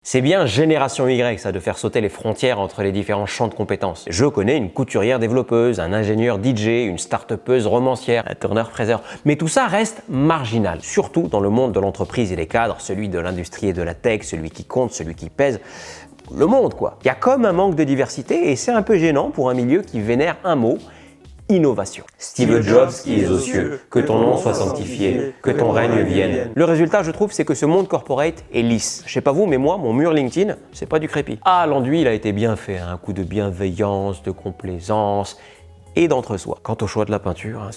C'est bien génération Y, ça, de faire sauter les frontières entre les différents champs de compétences. Je connais une couturière développeuse, un ingénieur DJ, une start-upeuse romancière, un tourneur-fraiseur. Mais tout ça reste marginal, surtout dans le monde de l'entreprise et des cadres, celui de l'industrie et de la tech, celui qui compte, celui qui pèse. Le monde, quoi. Il y a comme un manque de diversité et c'est un peu gênant pour un milieu qui vénère un mot: innovation. Steve Jobs qui est aux cieux, que ton nom soit sanctifié, que ton règne vienne. Le résultat, je trouve, c'est que ce monde corporate est lisse. Je sais pas vous, mais moi, mon mur LinkedIn, c'est pas du crépi. Ah, l'enduit, il a été bien fait, un coup de bienveillance, de complaisance et d'entre-soi. Quant au choix de la peinture,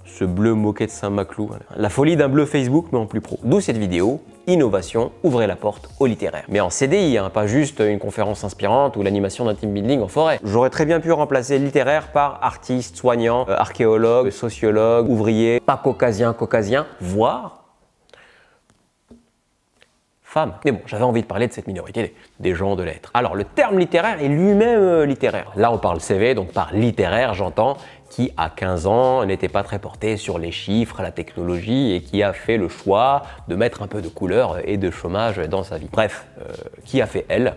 ce bleu moquet de Saint-Maclou, la folie d'un bleu Facebook, mais en plus pro. D'où cette vidéo: innovation, ouvrez la porte au littéraire. Mais en CDI, pas juste une conférence inspirante ou l'animation d'un team building en forêt. J'aurais très bien pu remplacer littéraire par artiste, soignant, archéologue, sociologue, ouvrier, pas caucasien, voire femme. Mais bon, j'avais envie de parler de cette minorité des gens de lettres. Alors, le terme littéraire est lui-même littéraire. Là, on parle CV, donc par littéraire, j'entends qui, à 15 ans, n'était pas très porté sur les chiffres, la technologie et qui a fait le choix de mettre un peu de couleur et de chômage dans sa vie. Bref, qui a fait L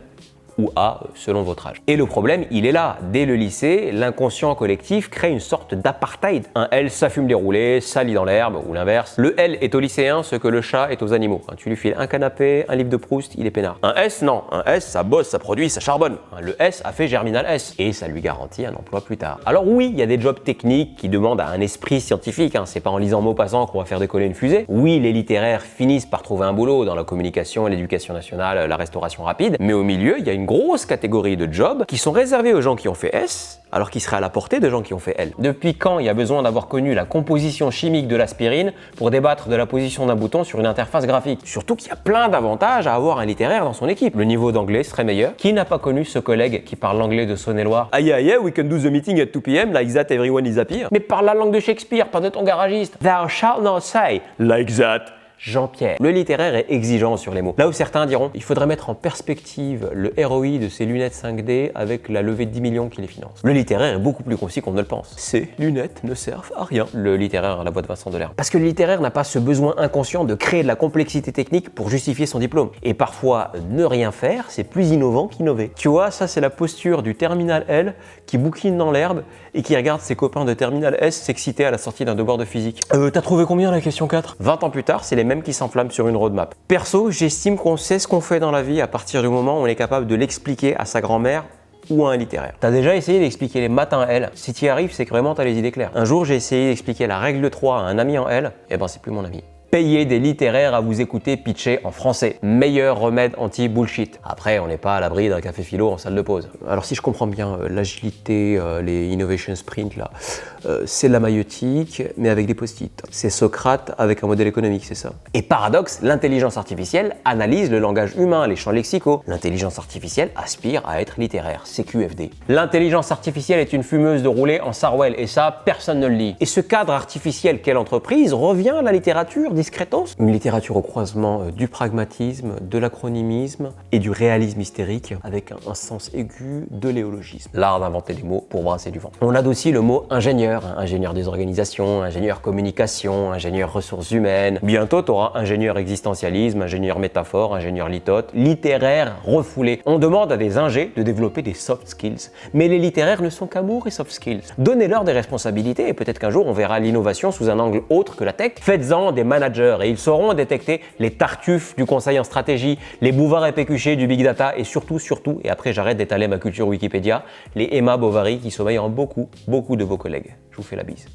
ou A selon votre âge. Et le problème, il est là. Dès le lycée, l'inconscient collectif crée une sorte d'apartheid. Un L, ça fume des roulés, ça lit dans l'herbe, ou l'inverse. Le L est au lycéen ce que le chat est aux animaux. Tu lui files un canapé, un livre de Proust, il est peinard. Un S, non. Un S, ça bosse, ça produit, ça charbonne. Le S a fait Germinal S, et ça lui garantit un emploi plus tard. Alors oui, il y a des jobs techniques qui demandent un esprit scientifique. C'est pas en lisant Maupassant qu'on va faire décoller une fusée. Oui, les littéraires finissent par trouver un boulot dans la communication, l'éducation nationale, la restauration rapide. Mais au milieu, il y a une grosse catégorie de jobs qui sont réservés aux gens qui ont fait S, alors qu'ils seraient à la portée de gens qui ont fait L. Depuis quand il y a besoin d'avoir connu la composition chimique de l'aspirine pour débattre de la position d'un bouton sur une interface graphique? Surtout qu'il y a plein d'avantages à avoir un littéraire dans son équipe. Le niveau d'anglais serait meilleur. Qui n'a pas connu ce collègue qui parle l'anglais de Saône-et-Loire? Ah yeah, we can do the meeting at 2 p.m. like that, everyone is happy. Mais parle la langue de Shakespeare, pas de ton garagiste. Thou shalt not say like that, Jean-Pierre. Le littéraire est exigeant sur les mots. Là où certains diront, il faudrait mettre en perspective le ROI de ces lunettes 5D avec la levée de 10 millions qui les finance. Le littéraire est beaucoup plus concis qu'on ne le pense. Ces lunettes ne servent à rien. Le littéraire a la voix de Vincent Delerme. Parce que le littéraire n'a pas ce besoin inconscient de créer de la complexité technique pour justifier son diplôme. Et parfois, ne rien faire, c'est plus innovant qu'innover. Tu vois, ça c'est la posture du terminal L qui bouquine dans l'herbe et qui regarde ses copains de terminal S s'exciter à la sortie d'un devoir de physique. T'as trouvé combien la question 4? 20 ans plus tard, c'est les mêmes qui s'enflamment sur une roadmap. Perso, j'estime qu'on sait ce qu'on fait dans la vie à partir du moment où on est capable de l'expliquer à sa grand-mère ou à un littéraire. T'as déjà essayé d'expliquer les maths en L? Si tu y arrives, c'est que vraiment t'as les idées claires. Un jour, j'ai essayé d'expliquer la règle de 3 à un ami en L, et ben c'est plus mon ami. Payez des littéraires à vous écouter pitcher en français. Meilleur remède anti-bullshit. Après, on n'est pas à l'abri d'un café philo en salle de pause. Alors si je comprends bien, l'agilité, les innovation sprint, là, c'est la maïeutique, mais avec des post-it. C'est Socrate avec un modèle économique, c'est ça. Et paradoxe, l'intelligence artificielle analyse le langage humain, les champs lexicaux. L'intelligence artificielle aspire à être littéraire, CQFD. L'intelligence artificielle est une fumeuse de rouler en Sarwell, et ça, personne ne le lit. Et ce cadre artificiel qu'est l'entreprise revient à la littérature discretos. Une littérature au croisement du pragmatisme, de l'acronymisme et du réalisme hystérique avec un sens aigu de l'éologisme. L'art d'inventer des mots pour brasser du vent. On a aussi le mot ingénieur, ingénieur des organisations, ingénieur communication, ingénieur ressources humaines. Bientôt, tu auras ingénieur existentialisme, ingénieur métaphore, ingénieur litote, littéraire refoulé. On demande à des ingés de développer des soft skills. Mais les littéraires ne sont qu'amour et soft skills. Donnez-leur des responsabilités et peut-être qu'un jour on verra l'innovation sous un angle autre que la tech. Faites-en des managers et ils sauront détecter les tartuffes du conseil en stratégie, les Bouvard et Pécuchet du big data et surtout, et après j'arrête d'étaler ma culture Wikipédia, les Emma Bovary qui sommeillent en beaucoup de vos collègues. Je vous fais la bise.